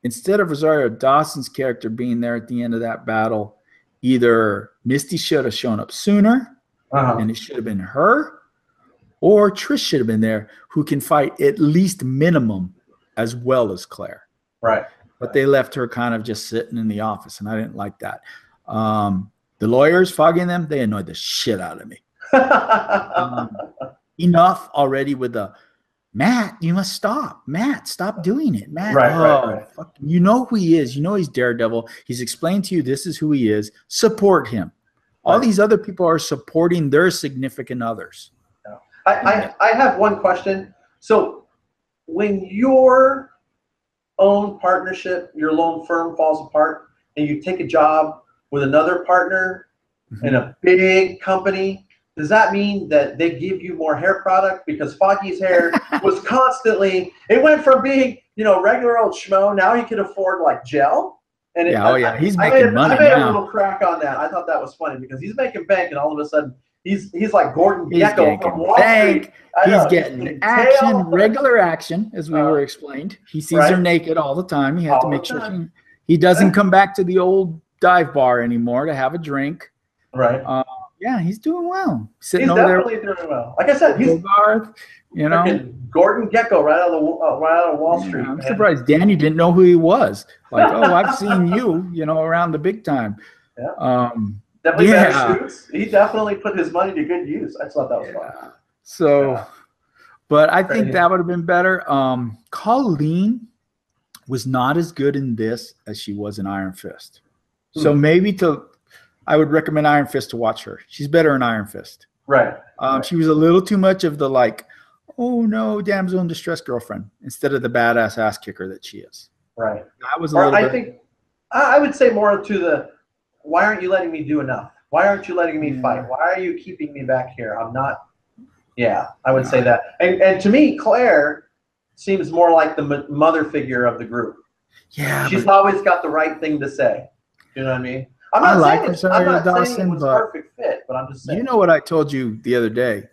instead of Rosario Dawson's character being there at the end of that battle, either Misty should have shown up sooner, and it should have been her, or Trish should have been there, who can fight at least minimum as well as Claire. Right. But they left her kind of just sitting in the office, and I didn't like that. The lawyers, Foggy and them, they annoyed the shit out of me. Enough already with the, Matt, you must stop. Matt, stop doing it. Matt, right. Fuck, you know who he is. You know he's Daredevil. He's explained to you this is who he is. Support him. All these other people are supporting their significant others. I have one question. So when your own partnership, your lone firm falls apart and you take a job with another partner in a big company, does that mean that they give you more hair product? Because Foggy's hair was constantly, it went from being, regular old schmo. Now he could afford like gel. And he's making money now. I made a little crack on that. I thought that was funny because he's making bank, and all of a sudden he's like Gordon Gekko from Wall Street. He's getting action, regular action, as we were explained. He sees her naked all the time. He had to make sure he doesn't come back to the old dive bar anymore to have a drink. Right. Yeah, he's doing well. He's definitely doing well. Like I said, he's Gordon Gekko right out of Wall Street. I'm surprised Danny didn't know who he was. Like, I've seen you, around the big time. Yeah. Definitely better suits. He definitely put his money to good use. I thought that was fun. So, but I think that would have been better. Colleen was not as good in this as she was in Iron Fist. So maybe I would recommend Iron Fist to watch her. She's better in Iron Fist. Right. She was a little too much of the oh no, damsel in distress girlfriend instead of the badass ass kicker that she is. Right. That was a little bit. I think I would say more to the, why aren't you letting me do enough? Why aren't you letting me fight? Why are you keeping me back here? I'm not. Yeah, I would say that. And to me, Claire seems more like the mother figure of the group. Yeah. She's always got the right thing to say. You know what I mean? I'm not saying it was a perfect fit, but I'm just saying. You know what I told you the other day?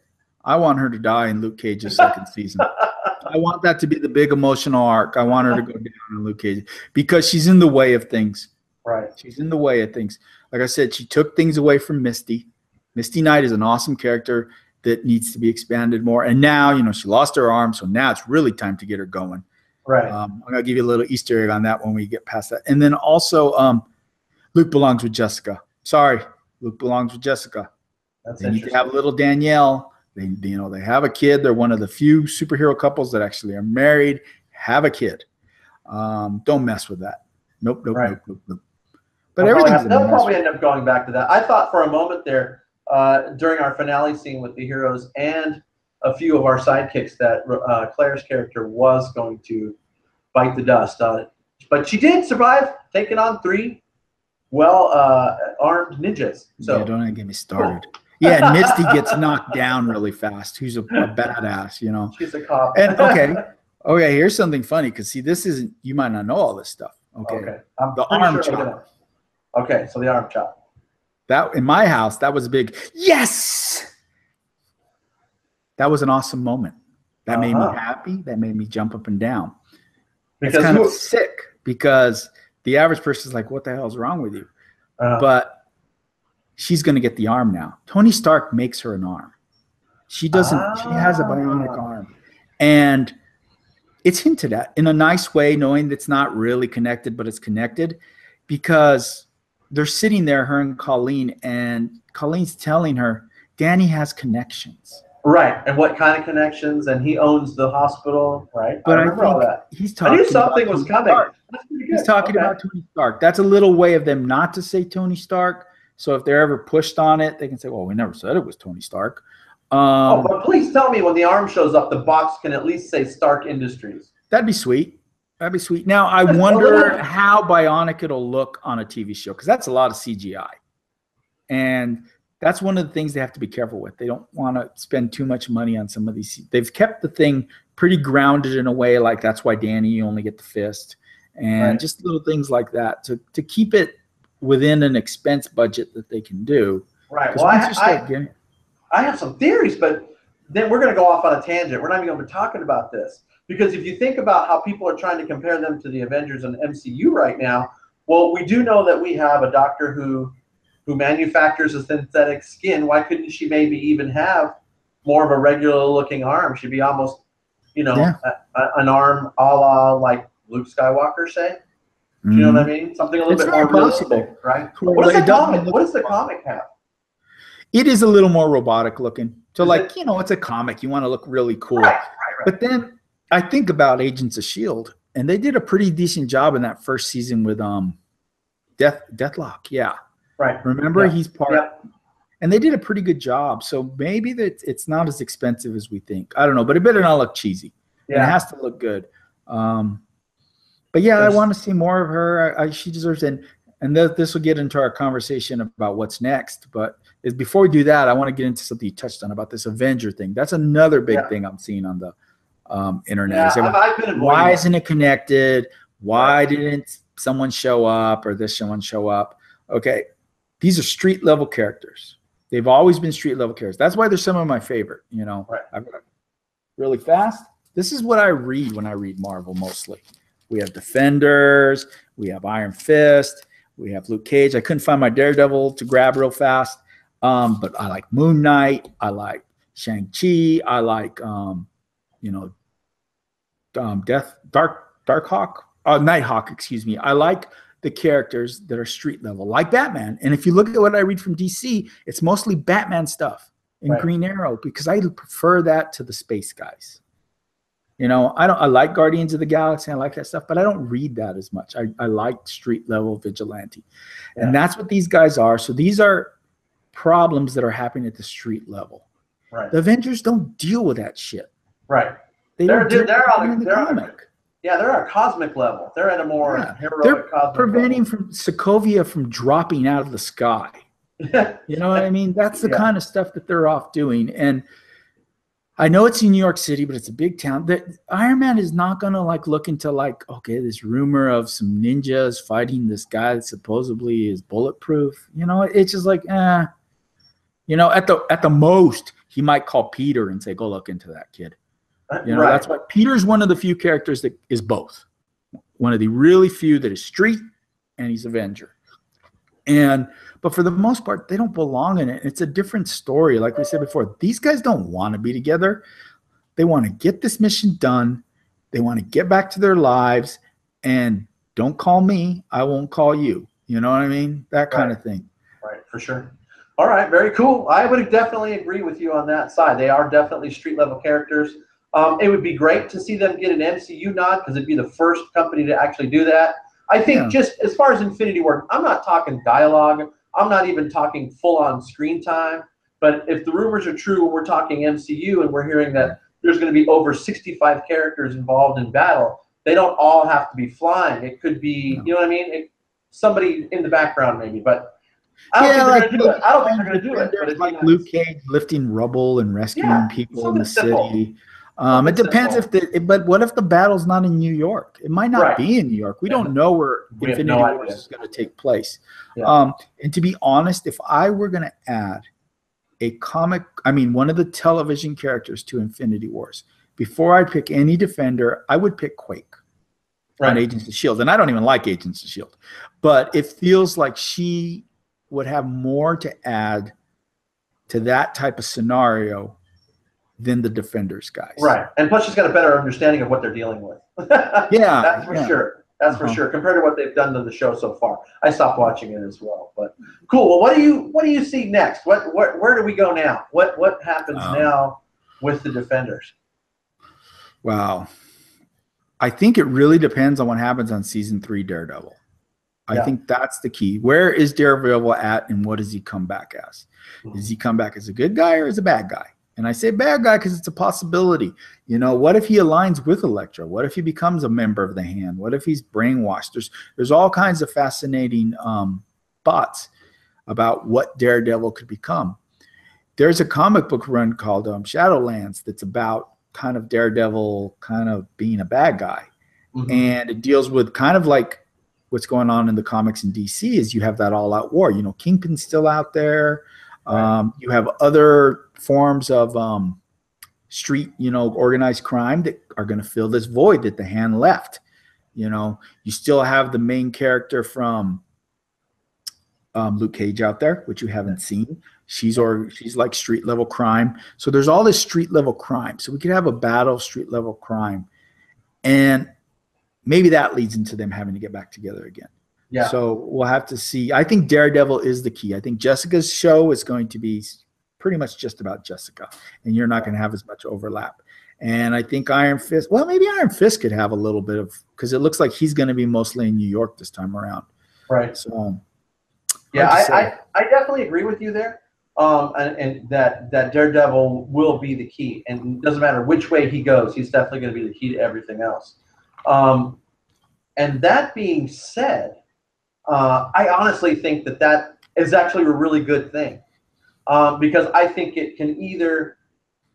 I want her to die in Luke Cage's second season. I want that to be the big emotional arc. I want her to go down in Luke Cage because she's in the way of things. Right. She's in the way of things. Like I said, she took things away from Misty. Misty Knight is an awesome character that needs to be expanded more. And now, she lost her arm, so now it's really time to get her going. Right. I'm going to give you a little Easter egg on that when we get past that. And then also, Luke belongs with Jessica. Sorry, Luke belongs with Jessica. They need to have a little Danielle. They have a kid. They're one of the few superhero couples that actually are married, have a kid. Don't mess with that. Nope. But they'll probably end up going back to that. I thought for a moment there, during our finale scene with the heroes and a few of our sidekicks, that Claire's character was going to bite the dust on it. But she did survive, taking on 3 armed ninjas. So don't get me started. Yeah, Misty gets knocked down really fast. Who's a badass, She's a cop. And okay, here's something funny because this isn't. You might not know all this stuff. Okay. The arm chop. Okay, so the arm chop. That in my house, that was a big yes. That was an awesome moment. That made me happy. That made me jump up and down. It's kind of sick because the average person is like, "What the hell is wrong with you?" But she's going to get the arm now. Tony Stark makes her an arm. She doesn't. She has a bionic arm, and it's hinted at in a nice way, knowing it's not really connected, but it's connected because they're sitting there, her and Colleen's telling her, Danny has connections. Right, and what kind of connections? And he owns the hospital, right? But I remember all that. He's talking. I knew something was coming. He's talking about Tony Stark. That's a little way of them not to say Tony Stark. So if they're ever pushed on it, they can say, "Well, we never said it was Tony Stark." But please tell me when the arm shows up, the box can at least say Stark Industries. That'd be sweet. That'd be sweet. Now I wonder how bionic it'll look on a TV show because that's a lot of CGI, and that's one of the things they have to be careful with. They don't want to spend too much money on some of these. They've kept the thing pretty grounded in a way, like that's why Danny, you only get the fist, and just little things like that to keep it within an expense budget that they can do. Right. Well, I have some theories, but then we're going to go off on a tangent. We're not even going to be talking about this, because if you think about how people are trying to compare them to the Avengers and MCU right now, well, we do know that we have a doctor who manufactures a synthetic skin. Why couldn't she maybe even have more of a regular looking arm? She'd be almost, you know, an arm a la like Luke Skywalker, say. Do you know what I mean? Something a little bit more realistic, right? What does the comic have? It is a little more robotic looking. So you know, it's a comic. You want to look really cool. Right. But then I think about Agents of S.H.I.E.L.D., and they did a pretty decent job in that first season with Deathlock. Yeah. Right. Remember, he's part, and they did a pretty good job. So maybe that it's not as expensive as we think. I don't know, but it better not look cheesy. Yeah. And it has to look good. But yeah, I want to see more of her. She deserves it. And this will get into our conversation about what's next. But before we do that, I want to get into something you touched on about this Avenger thing. That's another big thing I'm seeing on the internet. Why isn't it connected? Why didn't someone show up or this someone show up? Okay. These are street level characters. They've always been street level characters. That's why they're some of my favorite, you know. Really fast. This is what I read when I read Marvel mostly. We have Defenders, we have Iron Fist, we have Luke Cage. I couldn't find my Daredevil to grab real fast. But I like Moon Knight, I like Shang-Chi, I like Nighthawk, excuse me. I like the characters that are street level, like Batman. And if you look at what I read from DC, it's mostly Batman stuff and Green Arrow, because I prefer that to the space guys. You know, I like Guardians of the Galaxy, I like that stuff, but I don't read that as much. I like street level vigilante. And that's what these guys are. So these are problems that are happening at the street level. Right. The Avengers don't deal with that shit. Right. They're on a cosmic level. They're at a more heroic cosmic preventing level. From Sokovia from dropping out of the sky. You know what I mean? That's the kind of stuff that they're off doing. And I know it's in New York City, but it's a big town. That Iron Man is not gonna look into okay, this rumor of some ninjas fighting this guy that supposedly is bulletproof. You know, it's just you know, at the most, he might call Peter and say, "Go look into that, kid." You know, that's why Peter's one of the few characters that is both. One of the really few that is street and he's Avenger. But for the most part, they don't belong in it. It's a different story. Like we said before, these guys don't want to be together. They want to get this mission done. They want to get back to their lives. And don't call me, I won't call you. You know what I mean? That kind of thing. Right, for sure. All right, very cool. I would definitely agree with you on that side. They are definitely street level characters. It would be great to see them get an MCU nod, because it'd be the first company to actually do that. I think just as far as Infinity War, I'm not talking dialogue. I'm not even talking full-on screen time. But if the rumors are true, we're talking MCU, and we're hearing that there's going to be over 65 characters involved in battle. They don't all have to be flying. It could be, you know what I mean? Somebody in the background maybe, but I don't think they're going to do it. I don't think they're going to do it. But it's like Luke Cage lifting rubble and rescuing people in the city. It depends but what if the battle's not in New York? It might not be in New York. We don't know where Infinity Wars is going to take place. And to be honest, if I were going to add one of the television characters to Infinity Wars, before I pick any Defender, I would pick Quake on Agents of S.H.I.E.L.D. And I don't even like Agents of S.H.I.E.L.D. But it feels like she would have more to add to that type of scenario than the Defenders guys. Right. And plus she's got a better understanding of what they're dealing with. That's for sure. That's for sure. Compared to what they've done to the show so far. I stopped watching it as well. But cool. Well, what do you see next? Where do we go now? What happens now with the Defenders? Wow. I think it really depends on what happens on season 3 Daredevil. I think that's the key. Where is Daredevil at, and what does he come back as? Does he come back as a good guy or as a bad guy? And I say bad guy because it's a possibility. You know, what if he aligns with Elecktra? What if he becomes a member of the Hand? What if he's brainwashed? There's all kinds of fascinating thoughts. about what Daredevil could become. There's a comic book run called Shadowlands that's about kind of Daredevil kind of being a bad guy. Mm-hmm. And it deals with kind of like what's going on in the comics in DC is you have that all-out war. You know, Kingpin's still out there. Right. You have other forms of street, you know, organized crime that are going to fill this void that the Hand left. You know, you still have the main character from Luke Cage out there, which you haven't seen. She's like street level crime. So there's all this street level crime. So we could have a battle of street level crime, and maybe that leads into them having to get back together again. Yeah. So we'll have to see. I think Daredevil is the key. I think Jessica's show is going to be pretty much just about Jessica, and you're not going to have as much overlap. And I think Iron Fist, well, maybe Iron Fist could have a little bit of, because it looks like he's going to be mostly in New York this time around. Right. So, yeah, I definitely agree with you there. And that Daredevil will be the key. And it doesn't matter which way he goes, he's definitely going to be the key to everything else. And that being said, I honestly think that is actually a really good thing. Because I think it can either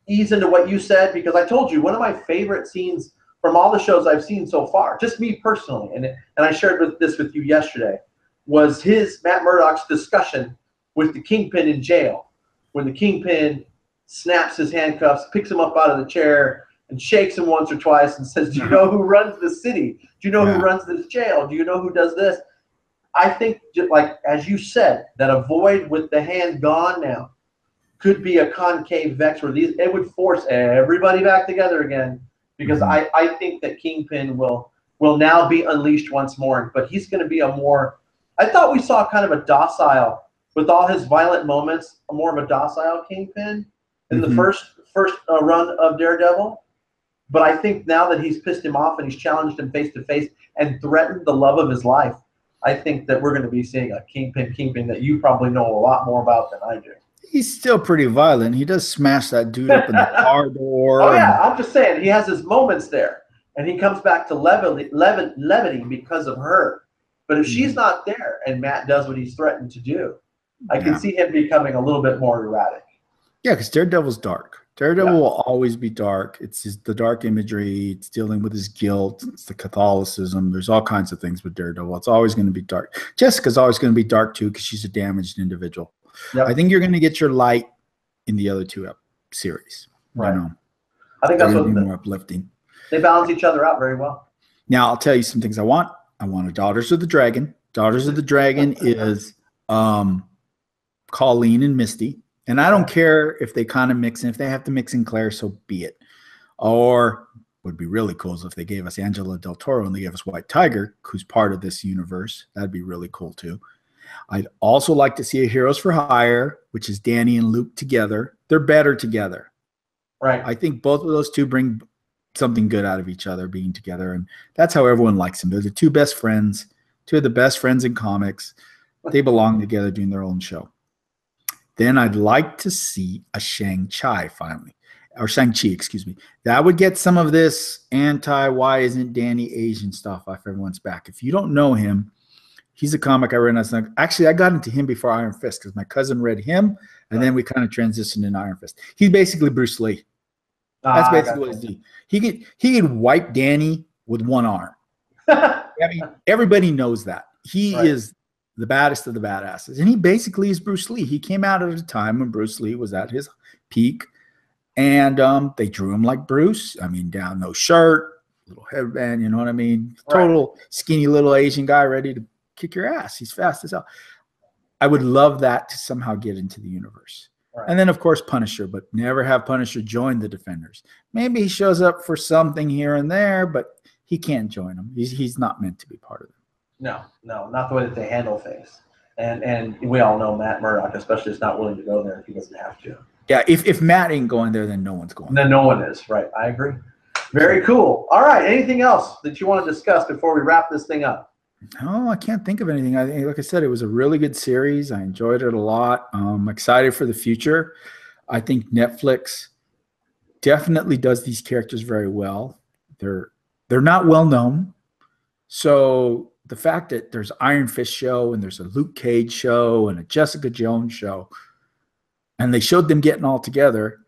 ease into what you said, because I told you one of my favorite scenes from all the shows I've seen so far, just me personally, and I shared this with you yesterday, was Matt Murdock's discussion with the Kingpin in jail, when the Kingpin snaps his handcuffs, picks him up out of the chair, and shakes him once or twice and says, do you know who runs the city? Do you know who runs this jail? Do you know who does this? I think, just like as you said, that a void with the Hand gone now could be a concave Vex where it would force everybody back together again, because I think that Kingpin will now be unleashed once more, but he's going to be I thought we saw kind of a docile, with all his violent moments, more of a docile Kingpin in the first run of Daredevil. But I think now that he's pissed him off and he's challenged him face to face and threatened the love of his life, I think that we're going to be seeing a Kingpin that you probably know a lot more about than I do. He's still pretty violent. He does smash that dude up in the car door. Oh, yeah. I'm just saying, he has his moments there. And he comes back to levity because of her. But if she's not there and Matt does what he's threatened to do, I can see him becoming a little bit more erratic. Yeah, because Daredevil's dark. Daredevil will always be dark. It's the dark imagery. It's dealing with his guilt. It's the Catholicism. There's all kinds of things with Daredevil. It's always going to be dark. Jessica's always going to be dark, too, because she's a damaged individual. Yep. I think you're going to get your light in the other two series. Right. You know? I think that's more uplifting. They balance each other out very well. Now, I'll tell you some things I want. I want a Daughters of the Dragon. Daughters of the Dragon is Colleen and Misty. And I don't care if they kind of mix in. If they have to mix in Claire, so be it. Or would be really cool is if they gave us Angela Del Toro and they gave us White Tiger, who's part of this universe. That'd be really cool, too. I'd also like to see a Heroes for Hire, which is Danny and Luke together. They're better together. Right. I think both of those two bring something good out of each other being together. And that's how everyone likes them. They're the two best friends, two of the best friends in comics. They belong together doing their own show. Then I'd like to see a Shang-Chi finally. Or Shang-Chi, excuse me. That would get some of this why isn't Danny Asian stuff off everyone's back. If you don't know him, he's a comic I read. Actually, I got into him before Iron Fist because my cousin read him, and then we kind of transitioned into Iron Fist. He's basically Bruce Lee. That's basically what he's doing. He could wipe Danny with one arm. I mean, everybody knows that. He is the baddest of the badasses. And he basically is Bruce Lee. He came out at a time when Bruce Lee was at his peak. And they drew him like Bruce. I mean, down no shirt, little headband, you know what I mean? Total skinny little Asian guy ready to kick your ass. He's fast as hell. I would love that to somehow get into the universe. Right. And then, of course, Punisher, but never have Punisher join the Defenders. Maybe he shows up for something here and there, but he can't join them. He's not meant to be part of them. No, not the way that they handle things. And we all know Matt Murdock, especially, is not willing to go there if he doesn't have to. Yeah, if Matt ain't going there, then no one's going there. Then no one is, right. I agree. Very cool. All right, anything else that you want to discuss before we wrap this thing up? No, I can't think of anything. Like I said, it was a really good series. I enjoyed it a lot. I'm excited for the future. I think Netflix definitely does these characters very well. They're not well known, so the fact that there's Iron Fist show and there's a Luke Cage show and a Jessica Jones show, and they showed them getting all together,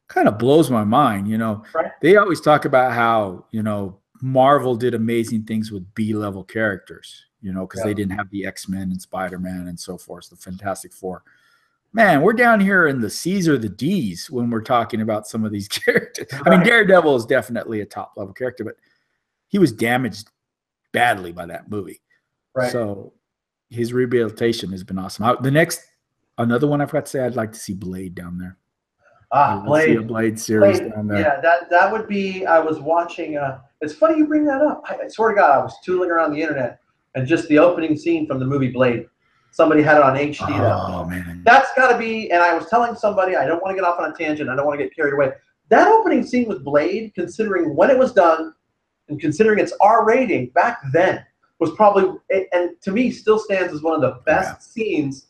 kind of blows my mind. You know, Right. They always talk about how, you know, Marvel did amazing things with B-level characters, you know, because they didn't have the X-Men and Spider-Man and so forth, the Fantastic Four. Man, we're down here in the C's or the D's when we're talking about some of these characters. I mean, Daredevil is definitely a top-level character, but he was damaged badly by that movie. Right. So his rehabilitation has been awesome. Another one I forgot to say, I'd like to see Blade down there. Blade. See a Blade series down there. Yeah, that would be. I was watching. It's funny you bring that up. I swear to God, I was tooling around the internet, and just the opening scene from the movie Blade. Somebody had it on HD. Oh man, that's got to be. And I was telling somebody, I don't want to get off on a tangent. I don't want to get carried away. That opening scene with Blade, considering when it was done, and considering its R rating back then, was probably, and to me, still stands as one of the best scenes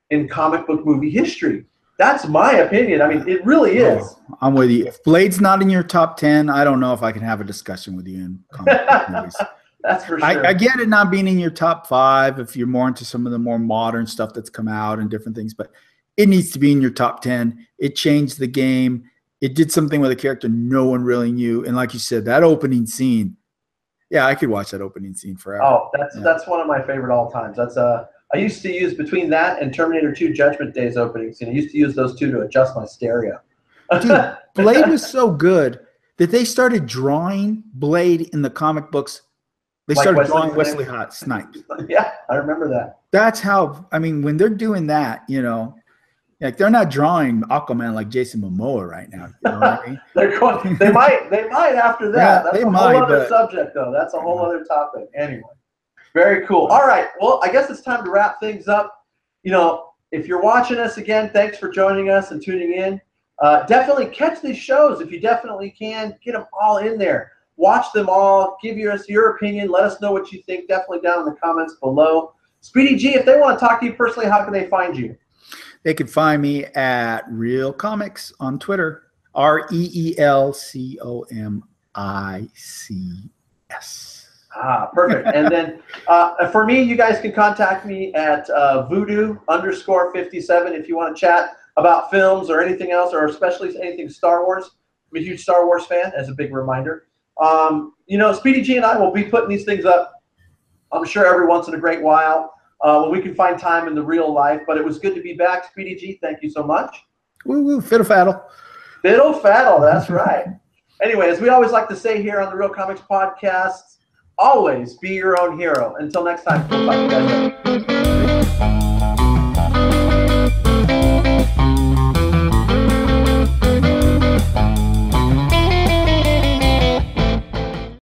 in comic book movie history. That's my opinion. I mean, it really is. Oh, I'm with you. If Blade's not in your top 10, I don't know if I can have a discussion with you in comic book movies. That's for sure. I get it not being in your top 5 if you're more into some of the more modern stuff that's come out and different things, but it needs to be in your top 10. It changed the game. It did something with a character no one really knew. And like you said, that opening scene, yeah, I could watch that opening scene forever. Oh, that's one of my favorite all times. That's I used to use between that and Terminator 2 Judgment Day's opening scene. I used to use those two to adjust my stereo. Dude, Blade was so good that they started drawing Blade in the comic books. They started drawing Wesley Snipes. Yeah, I remember that. That's how, I mean, when they're doing that, you know, like they're not drawing Aquaman like Jason Momoa right now. You know what I mean? they might after that. Yeah, that's they a might, whole other but subject, though. That's a whole other topic. Anyway, very cool. All right, well, I guess it's time to wrap things up. You know, if you're watching us again, thanks for joining us and tuning in. Definitely catch these shows if you definitely can. Get them all in there. Watch them all. Give us your opinion. Let us know what you think. Definitely down in the comments below. Speedy G, if they want to talk to you personally, how can they find you? They can find me at Real Comics on Twitter. REELCOMICS. Perfect. And then for me, you guys can contact me at voodoo_57 if you want to chat about films or anything else, or especially anything Star Wars. I'm a huge Star Wars fan, as a big reminder. You know, Speedy G and I will be putting these things up, I'm sure, every once in a great while when we can find time in the real life. But it was good to be back, Speedy G. Thank you so much. Woo woo, Fiddle Faddle. Fiddle Faddle, that's right. Anyway, as we always like to say here on the Real Comics Podcast, always be your own hero. Until next time, we'll talk to you guys later.